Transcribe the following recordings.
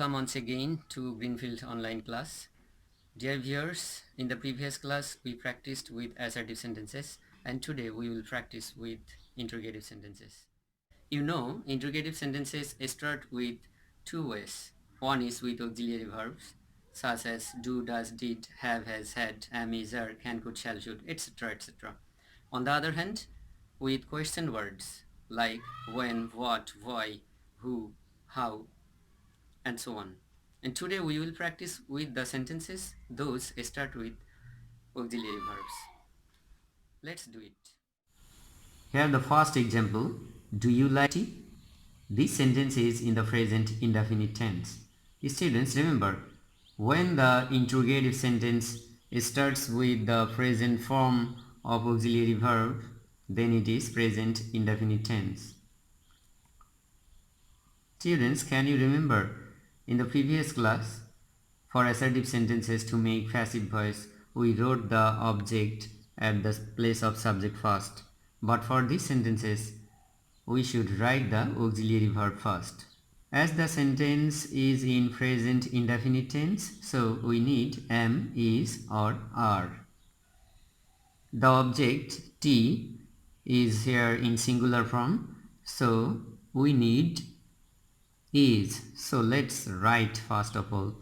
Welcome once again to Greenfield online class. Dear viewers, in the previous class we practiced with assertive sentences and today we will practice with interrogative sentences. You know, interrogative sentences start with two ways. One is with auxiliary verbs such as do, does, did, have, has, had, am, is, are, can, could, shall, should, etc. etc. On the other hand, with question words like when, what, why, who, how, and so on. And today we will practice with the sentences those start with auxiliary verbs. Let's do it. Here the first example, do you like tea? This sentence is in the present indefinite tense. Students, remember, when the interrogative sentence starts with the present form of auxiliary verb, then it is present indefinite tense. Students, can you remember in the previous class, for assertive sentences to make passive voice, we wrote the object at the place of subject first. But for these sentences, we should write the auxiliary verb first. As the sentence is in present indefinite tense, so we need am, is, or are. The object T is here in singular form, so we need is. So let's write first of all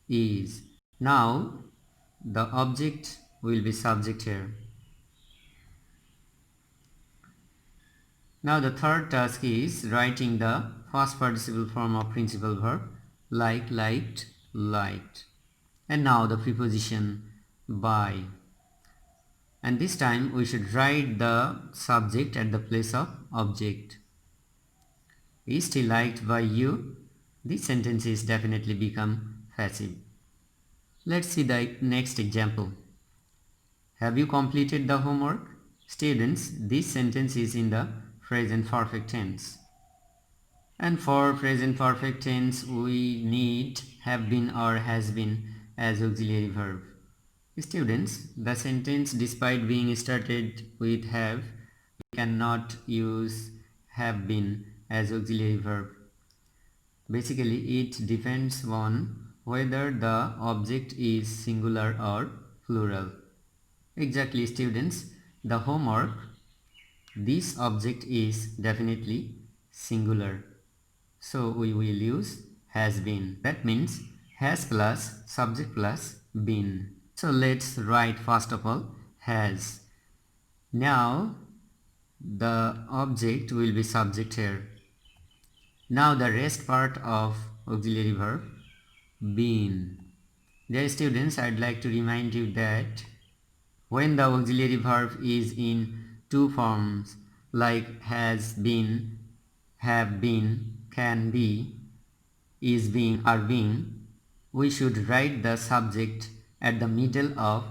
is. Now the object will be subject here. Now the third task is writing the past participle form of principal verb like, liked, liked. And now the preposition by. And this time we should write the subject at the place of object. Is he liked by you? This sentence is definitely become passive. Let's see the next example. Have you completed the homework? Students, this sentence is in the present perfect tense. And for present perfect tense, we need have been or has been as auxiliary verb. Students, the sentence despite being started with have, we cannot use have been as auxiliary verb. Basically, it depends on whether the object is singular or plural. Exactly, students, the homework, this object is definitely singular. So we will use has been. That means has plus subject plus been. So let's write first of all has. Now the object will be subject here. Now the rest part of auxiliary verb been. Dear students, I'd like to remind you that when the auxiliary verb is in two forms like has been, have been, can be, is being, are being, we should write the subject at the middle of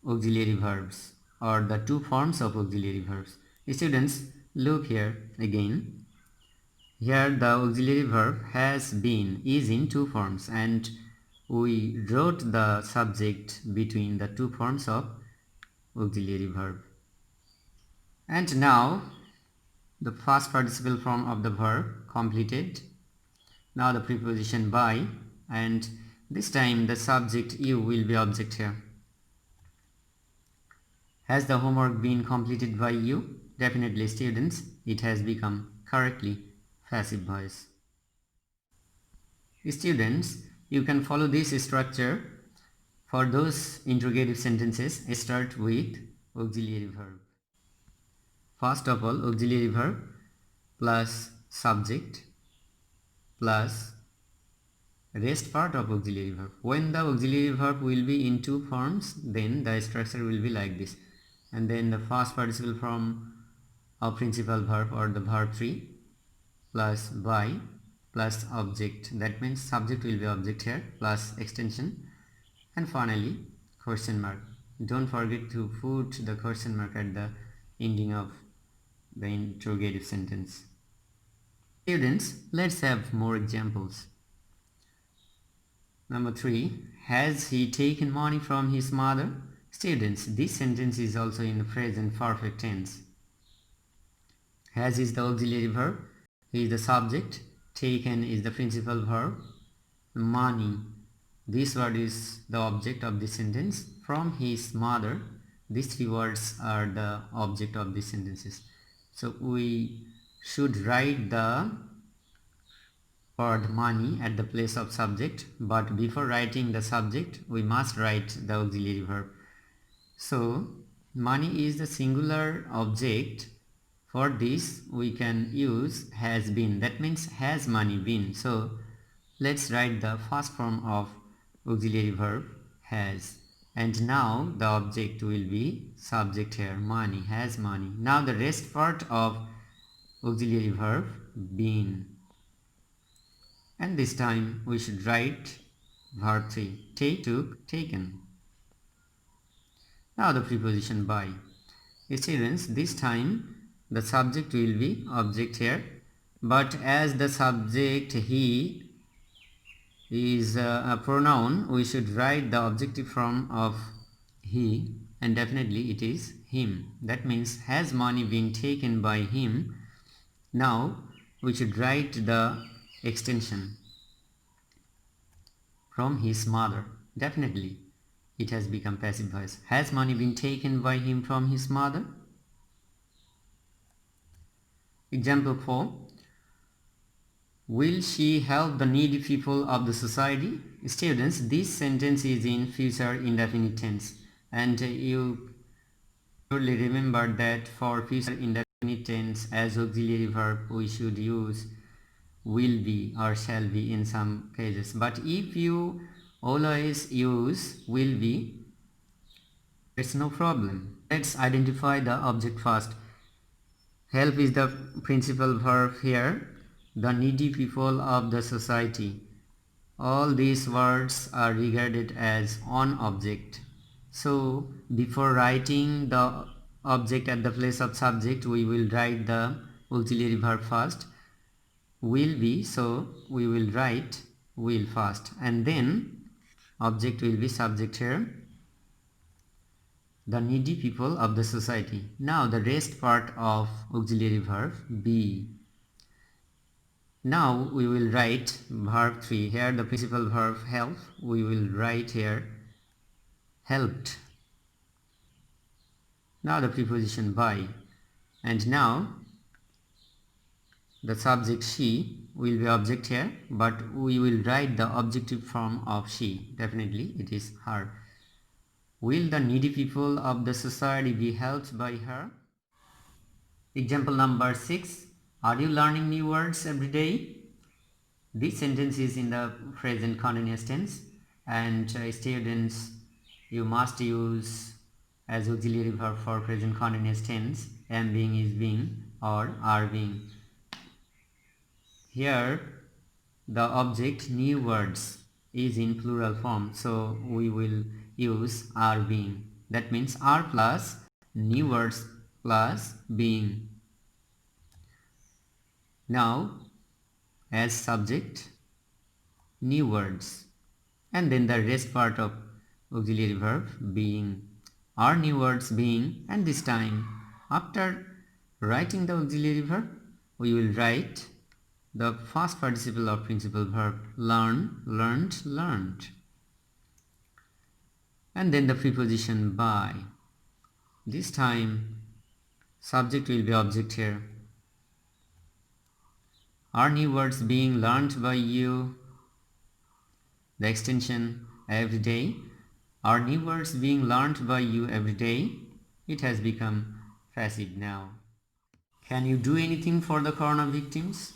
auxiliary verbs or the two forms of auxiliary verbs. Students, look here again. Here the auxiliary verb has been is in two forms and we wrote the subject between the two forms of auxiliary verb. And now the past participle form of the verb completed. Now the preposition by, and this time the subject you will be object here. Has the homework been completed by you? Definitely, students, it has become correctly passive voice. Students, you can follow this structure for those interrogative sentences. Start with auxiliary verb. First of all, auxiliary verb plus subject plus rest part of auxiliary verb. When the auxiliary verb will be in two forms, then the structure will be like this. And then the past participle form of principal verb or the verb tree plus by plus object. That means subject will be object here plus extension. And finally, question mark. Don't forget to put the question mark at the ending of the interrogative sentence. Students, let's have more examples. Number 3. Has he taken money from his mother? Students, this sentence is also in the present perfect tense. Has is the auxiliary verb, he is the subject, taken is the principal verb, money, this word is the object of this sentence, from his mother, these three words are the object of these sentences. So we should write the word money at the place of subject, but before writing the subject we must write the auxiliary verb. So money is the singular object. For this we can use has been, that means has money been. So let's write the first form of auxiliary verb has, and now the object will be subject here, money, has money. Now the rest part of auxiliary verb been, and this time we should write verb 3, take, took, taken. Now the preposition by. Students, this time the subject will be object here, but as the subject he is a pronoun, we should write the objective form of he, and definitely it is him. That means has money been taken by him. Now we should write the extension from his mother. Definitely it has become passive voice. Has money been taken by him from his mother? Example 4. Will she help the needy people of the society? Students, this sentence is in future indefinite tense, and you surely remember that for future indefinite tense as auxiliary verb we should use will be or shall be in some cases. But if you always use will be, it's no problem. Let's identify the object first. Help is the principal verb here. The needy people of the society. All these words are regarded as on object. So before writing the object at the place of subject, we will write the auxiliary verb first. Will be, so we will write will first, and then object will be subject here, the needy people of the society. Now the rest part of auxiliary verb be. Now we will write verb 3. Here the principal verb help, we will write here helped. Now the preposition by, and now the subject she will be object here, but we will write the objective form of she. Definitely it is her. Will the needy people of the society be helped by her? Example number 6. Are you learning new words every day? This sentence is in the present continuous tense, and students, you must use as auxiliary verb for present continuous tense am being, is being, or are being. Here the object new words is in plural form, so we will use are being. That means are plus new words plus being. Now as subject new words, and then the rest part of auxiliary verb being, are new words being, and this time after writing the auxiliary verb we will write the past participle of principal verb learn, learned, learned, and then the preposition by. This time subject will be object here. Are new words being learned by you? The extension every day. Are new words being learned by you every day? It has become passive now. Can you do anything for the corona victims?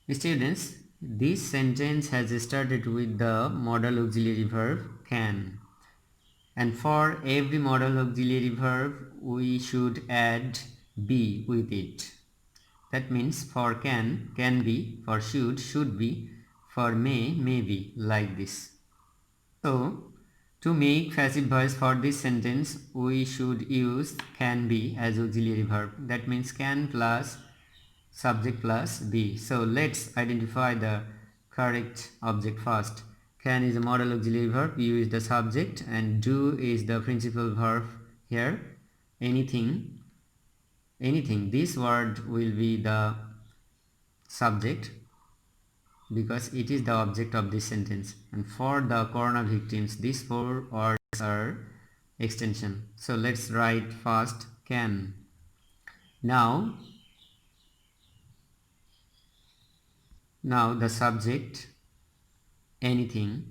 Students, this sentence has started with the modal auxiliary verb can. And for every modal auxiliary verb, we should add be with it. That means for can be, for should be, for may be, like this. So to make passive voice for this sentence, we should use can be as auxiliary verb. That means can plus subject plus be. So let's identify the correct object first. Can is a modal auxiliary verb, you is the subject, and do is the principal verb here. Anything, this word will be the subject, because it is the object of this sentence. And for the corona victims, these four words are extension. So let's write first can. Now the subject anything.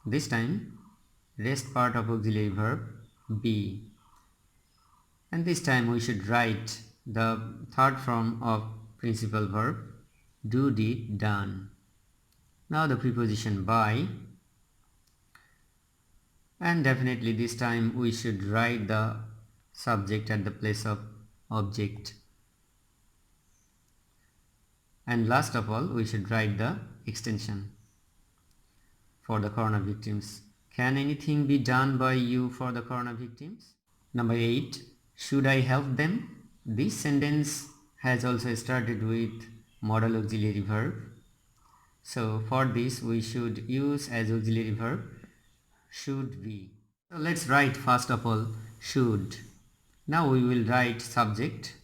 This time rest part of auxiliary verb be. And this time we should write the third form of principal verb do, did, done. Now the preposition by, and definitely this time we should write the subject at the place of object. And last of all we should write the extension for the corona victims. Can anything be done by you for the corona victims? Number 8. Should I help them? This sentence has also started with modal auxiliary verb. So for this we should use as auxiliary verb should be. So let's write first of all should. Now we will write subject.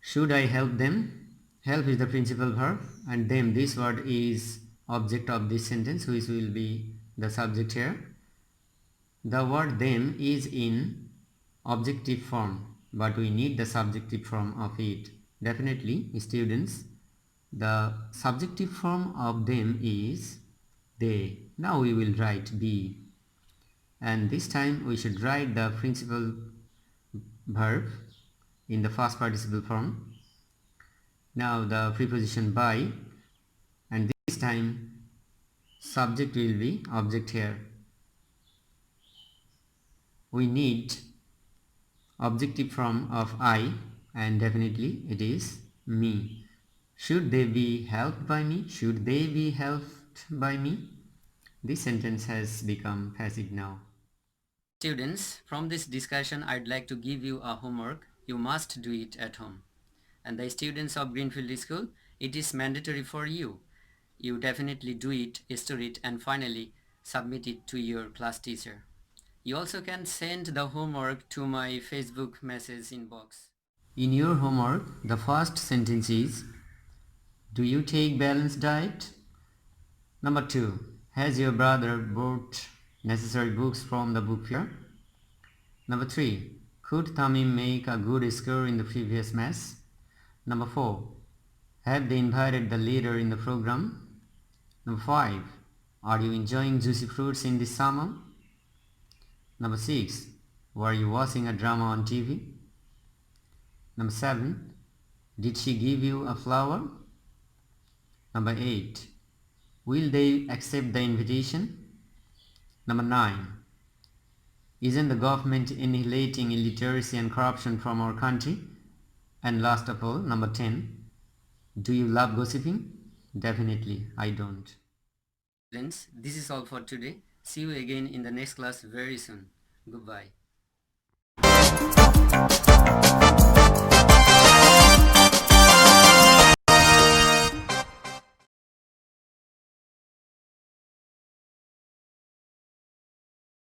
Should I help them? Help is the principal verb and them, this word is object of this sentence, which will be the subject here. The word them is in objective form, but we need the subjective form of it. Definitely students, the subjective form of them is they. Now we will write be, and this time we should write the principal verb in the past participle form. Now the preposition by, and this time subject will be object here. We need objective form of I, and definitely it is me. Should they be helped by me? Should they be helped by me? This sentence has become passive now. Students, from this discussion I'd like to give you a homework. You must do it at home. And the students of Greenfield School, it is mandatory for you. You definitely do it, store it, and finally submit it to your class teacher. You also can send the homework to my Facebook message inbox. In your homework, the first sentence is, do you take balanced diet? Number 2, has your brother bought necessary books from the book fair? Number 3, could Tamim make a good score in the previous match? Number 4, have they invited the leader in the program? Number 5, are you enjoying juicy fruits in this summer? Number 6, were you watching a drama on TV? Number 7, did she give you a flower? Number 8, will they accept the invitation? Number 9, isn't the government annihilating illiteracy and corruption from our country? And last of all, number 10, do you love gossiping? Definitely, I don't. Friends, this is all for today. See you again in the next class very soon. Goodbye.